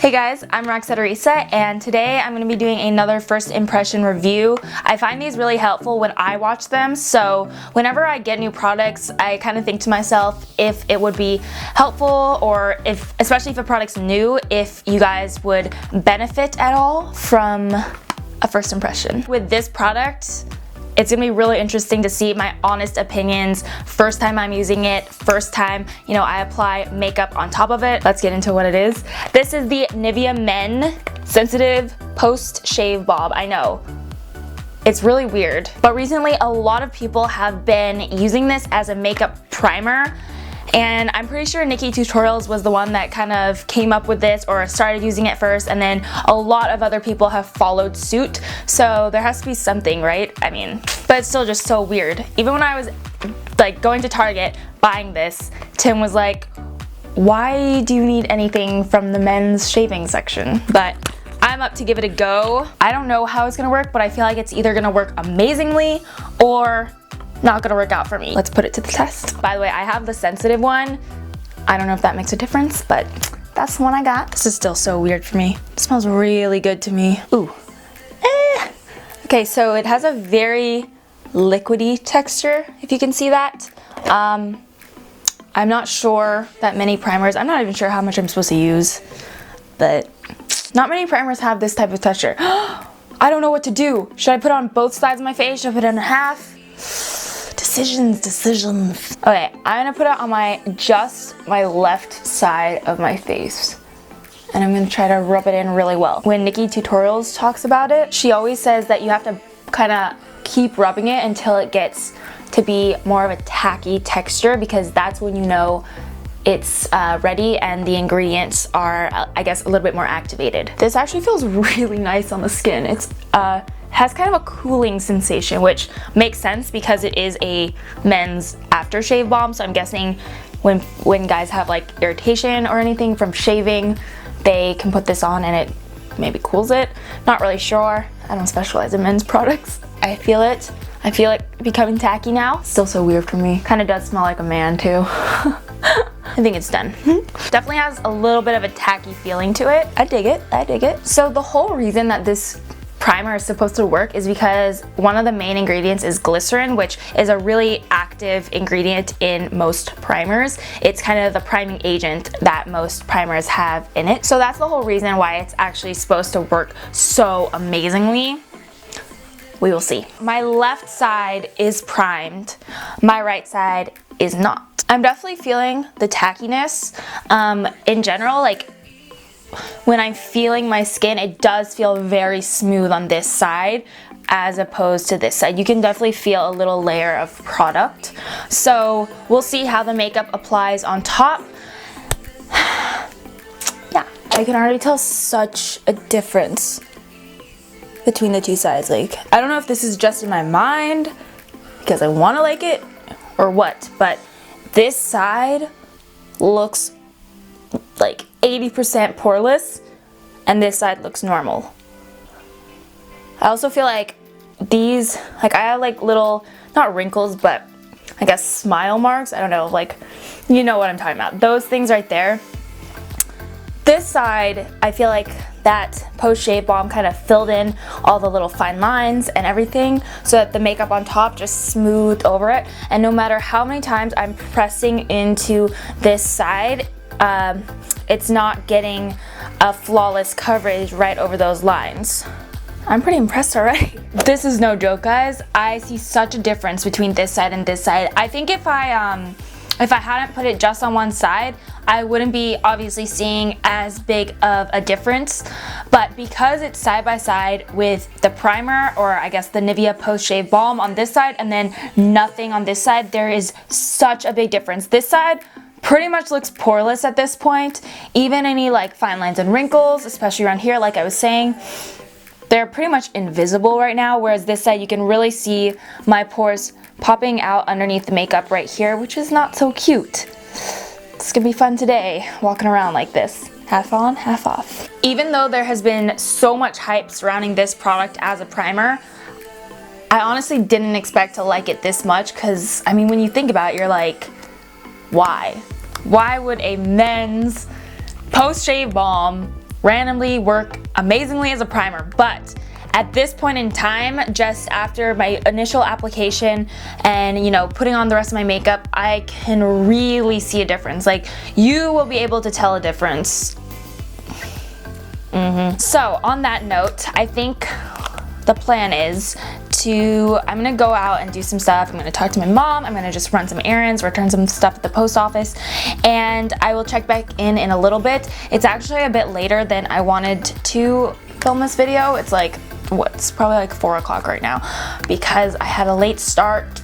Hey guys, I'm Roxettearisa, and today I'm going to be doing another first impression review. I find these really helpful when I watch them, so whenever I get new products, I kind of think to myself if it would be helpful, or if, especially if a product's new, if you guys would benefit at all from a first impression. With this product, it's gonna be really interesting to see my honest opinions. First time I'm using it, first time, I apply makeup on top of it. Let's get into what it is. This is the Nivea Men Sensitive Post Shave Balm. I know, it's really weird, but recently a lot of people have been using this as a makeup primer. And I'm pretty sure NikkieTutorials was the one that kind of came up with this or started using it first, and then a lot of other people have followed suit. So there has to be something, right? I mean, but it's still just so weird. Even when I was like going to Target buying this, Tim was like, why do you need anything from the men's shaving section? But I'm up to give it a go. I don't know how it's gonna work, but I feel like it's either gonna work amazingly or not gonna work out for me. Let's put it to the test. By the way, I have the sensitive one. I don't know if that makes a difference, but that's the one I got. This is still so weird for me. It smells really good to me. Ooh. Okay, so it has a very liquidy texture, if you can see that. I'm not sure that many primers, I'm not even sure how much I'm supposed to use, but not many primers have this type of texture. I don't know what to do. Should I put it on both sides of my face? Should I put it in half? Decisions. Okay, I'm gonna put it on just my left side of my face. And I'm gonna try to rub it in really well. When NikkieTutorials talks about it, she always says that you have to kind of keep rubbing it until it gets to be more of a tacky texture, because that's when you know it's ready and the ingredients are, I guess, a little bit more activated. This actually feels really nice on the skin. It's has kind of a cooling sensation, which makes sense because it is a men's aftershave balm. So I'm guessing when guys have like irritation or anything from shaving, they can put this on and it maybe cools it. Not really sure. I don't specialize in men's products. I feel it. I feel it becoming tacky now. Still so weird for me. Kind of does smell like a man too. I think it's done. Definitely has a little bit of a tacky feeling to it. I dig it. I dig it. So the whole reason that this primer is supposed to work is because one of the main ingredients is glycerin, which is a really active ingredient in most primers. It's kind of the priming agent that most primers have in it. So that's the whole reason why it's actually supposed to work so amazingly. We will see. My left side is primed. My right side is not. I'm definitely feeling the tackiness. In general, like when I'm feeling my skin, it does feel very smooth on this side as opposed to this side. You can definitely feel a little layer of product. So we'll see how the makeup applies on top. Yeah, I can already tell such a difference between the two sides. Like, I don't know if this is just in my mind because I want to like it or what, but this side looks like 80% poreless and this side looks normal. I also feel like these, like I have like little, not wrinkles, but I guess smile marks. I don't know, like, you know what I'm talking about. Those things right there. This side, I feel like that post-shave balm kind of filled in all the little fine lines and everything so that the makeup on top just smoothed over it. And no matter how many times I'm pressing into this side, it's not getting a flawless coverage right over those lines. I'm pretty impressed already. This is no joke, guys. I see such a difference between this side and this side. I think if I hadn't put it just on one side, I wouldn't be obviously seeing as big of a difference. But because it's side by side with the primer, or I guess the Nivea Post Shave Balm on this side and then nothing on this side, there is such a big difference. This side pretty much looks poreless at this point. Even any like fine lines and wrinkles, especially around here, like I was saying, they're pretty much invisible right now, whereas this side you can really see my pores popping out underneath the makeup right here, which is not so cute. It's gonna be fun today, walking around like this. Half on, half off. Even though there has been so much hype surrounding this product as a primer, I honestly didn't expect to like it this much, because, I mean, when you think about it, you're like, why? Why would a men's post-shave balm randomly work amazingly as a primer, but at this point in time, just after my initial application and, you know, putting on the rest of my makeup, I can really see a difference. Like, you will be able to tell a difference. So on that note, I think the plan is I'm gonna go out and do some stuff. I'm gonna talk to my mom. I'm gonna just run some errands, return some stuff at the post office, and I will check back in a little bit. It's actually a bit later than I wanted to film this video. It's like, it's probably like 4 o'clock right now because I had a late start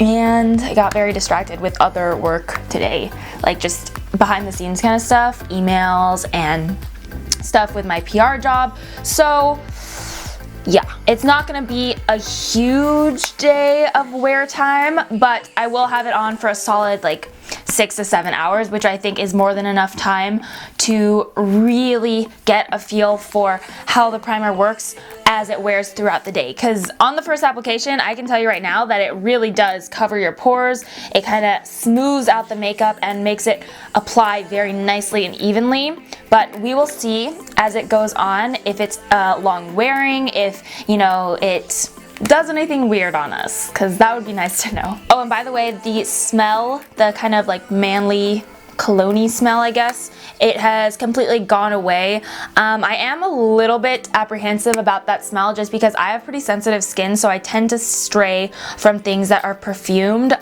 and I got very distracted with other work today, like just behind the scenes kind of stuff, emails and stuff with my PR job. So yeah, it's not gonna be a huge day of wear time, but I will have it on for a solid like 6 to 7 hours, which I think is more than enough time to really get a feel for how the primer works as it wears throughout the day. Because on the first application, I can tell you right now that it really does cover your pores. It kind of smooths out the makeup and makes it apply very nicely and evenly. But we will see as it goes on if it's long wearing, if, you know, it does anything weird on us, because that would be nice to know. Oh, and by the way, the smell, the kind of like manly cologne-y smell, I guess, it has completely gone away. I am a little bit apprehensive about that smell just because I have pretty sensitive skin, so I tend to stray from things that are perfumed,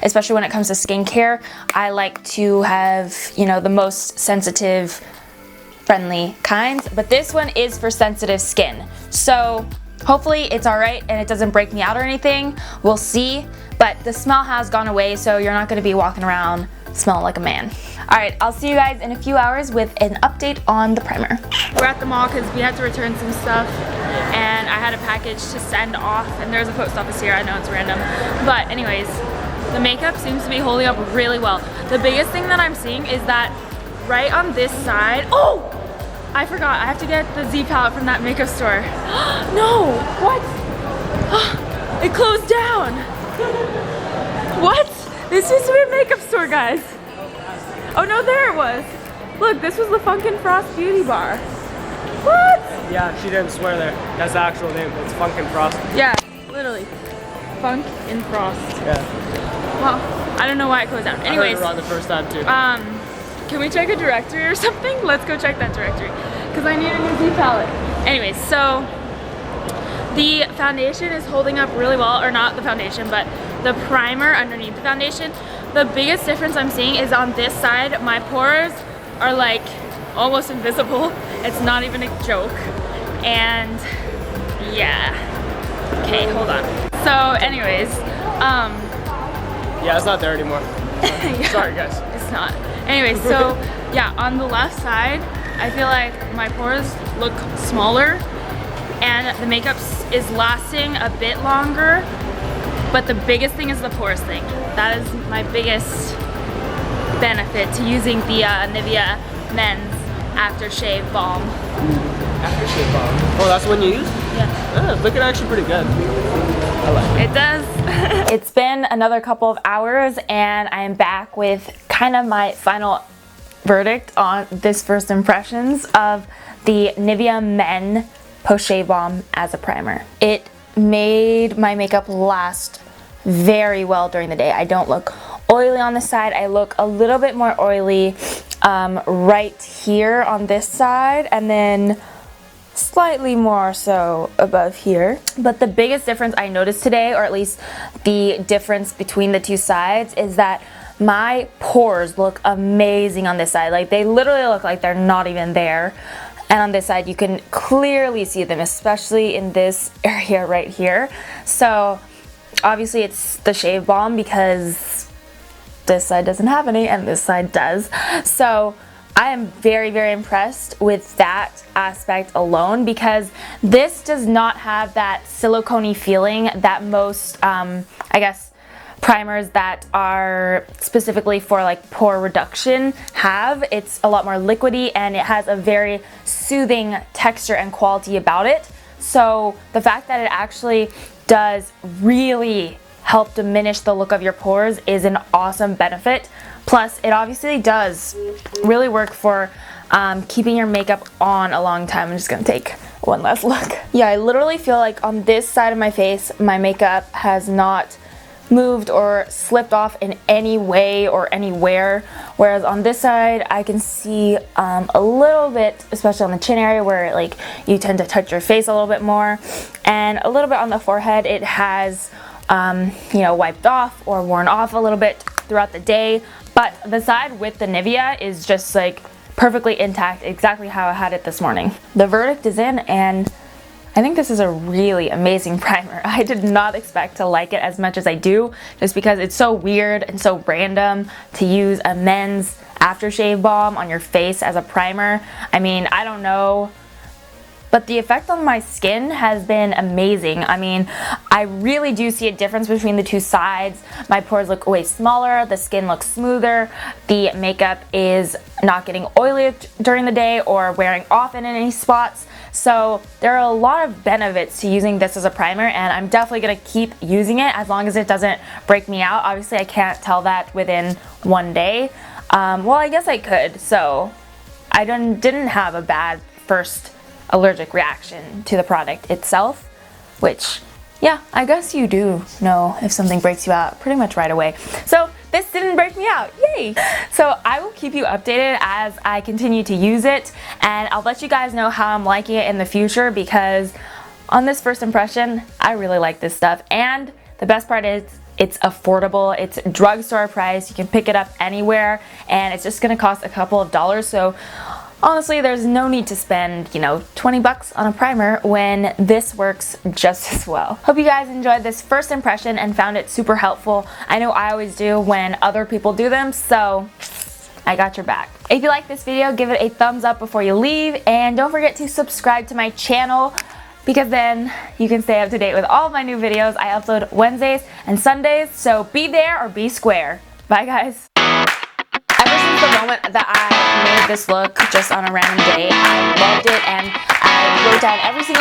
especially when it comes to skincare. I like to have, you know, the most sensitive, friendly kinds, but this one is for sensitive skin. So hopefully it's all right and it doesn't break me out or anything. We'll see, but the smell has gone away, so you're not gonna be walking around smelling like a man. All right, I'll see you guys in a few hours with an update on the primer. We're at the mall because we had to return some stuff and I had a package to send off, and there's a post office here. I know it's random, but anyways, the makeup seems to be holding up really well. The biggest thing that I'm seeing is that right on this side, oh, I forgot, I have to get the Z palette from that makeup store. No, what? It closed down. What? This used to be a makeup store, guys. Oh no, there it was. Look, this was the Funk and Frost Beauty Bar. What? Yeah, she didn't swear there. That's the actual name. It's Funk and Frost. Yeah, literally. Funk and Frost. Yeah. Well, I don't know why it closed down. Anyways. I heard it wrong the first time too. Can we check a directory or something? Let's go check that directory because I need a new Z palette. Anyways, so the foundation is holding up really well, or not the foundation, but the primer underneath the foundation. The biggest difference I'm seeing is on this side, my pores are like almost invisible. It's not even a joke. And yeah. Okay, hold on. So anyways, yeah, it's not there anymore. yeah, sorry guys. It's not. Anyways, so yeah, on the left side, I feel like my pores look smaller and the makeup is lasting a bit longer, but the biggest thing is the pores thing. That is my biggest benefit to using the Nivea Men's Aftershave Balm. Aftershave Balm. Oh, that's the one you use? Yeah. It's looking actually pretty good. I like it. It does. It's been another couple of hours and I am back with kind of my final verdict on this first impressions of the Nivea Men Post Shave Balm as a primer. It made my makeup last very well during the day. I don't look oily on the side. I look a little bit more oily right here on this side, and then slightly more so above here. But the biggest difference I noticed today, or at least the difference between the two sides, is that my pores look amazing on this side. Like, they literally look like they're not even there. And on this side, you can clearly see them, especially in this area right here. So obviously it's the shave balm because this side doesn't have any and this side does. So I am very, very impressed with that aspect alone, because this does not have that silicone-y feeling that most, I guess, primers that are specifically for like pore reduction have. It's a lot more liquidy and it has a very soothing texture and quality about it. So the fact that it actually does really help diminish the look of your pores is an awesome benefit. Plus, it obviously does really work for keeping your makeup on a long time. I'm just gonna take one last look. Yeah, I literally feel like on this side of my face, my makeup has not moved or slipped off in any way or anywhere, whereas on this side I can see a little bit, especially on the chin area where like you tend to touch your face a little bit more, and a little bit on the forehead. It has you know, wiped off or worn off a little bit throughout the day, but the side with the Nivea is just like perfectly intact, exactly how I had it this morning. The verdict is in, and I think this is a really amazing primer. I did not expect to like it as much as I do, just because it's so weird and so random to use a men's aftershave balm on your face as a primer. I mean, I don't know, but the effect on my skin has been amazing. I mean, I really do see a difference between the two sides. My pores look way smaller, the skin looks smoother, the makeup is not getting oily during the day or wearing off in any spots. So there are a lot of benefits to using this as a primer, and I'm definitely gonna keep using it as long as it doesn't break me out. Obviously, I can't tell that within one day. Well, I guess I could. So I didn't have a bad first allergic reaction to the product itself, which, yeah, I guess you do know if something breaks you out pretty much right away. So this didn't break me out, yay! So I will keep you updated as I continue to use it, and I'll let you guys know how I'm liking it in the future, because on this first impression, I really like this stuff. And the best part is it's affordable. It's drugstore price. You can pick it up anywhere, and it's just gonna cost a couple of dollars. So honestly, there's no need to spend, you know, 20 bucks on a primer when this works just as well. Hope you guys enjoyed this first impression and found it super helpful. I know I always do when other people do them, so I got your back. If you like this video, give it a thumbs up before you leave, and don't forget to subscribe to my channel, because then you can stay up to date with all of my new videos. I upload Wednesdays and Sundays, so be there or be square. Bye guys. Ever since the moment that I made this look just on a random day, I loved it, and I wrote down every single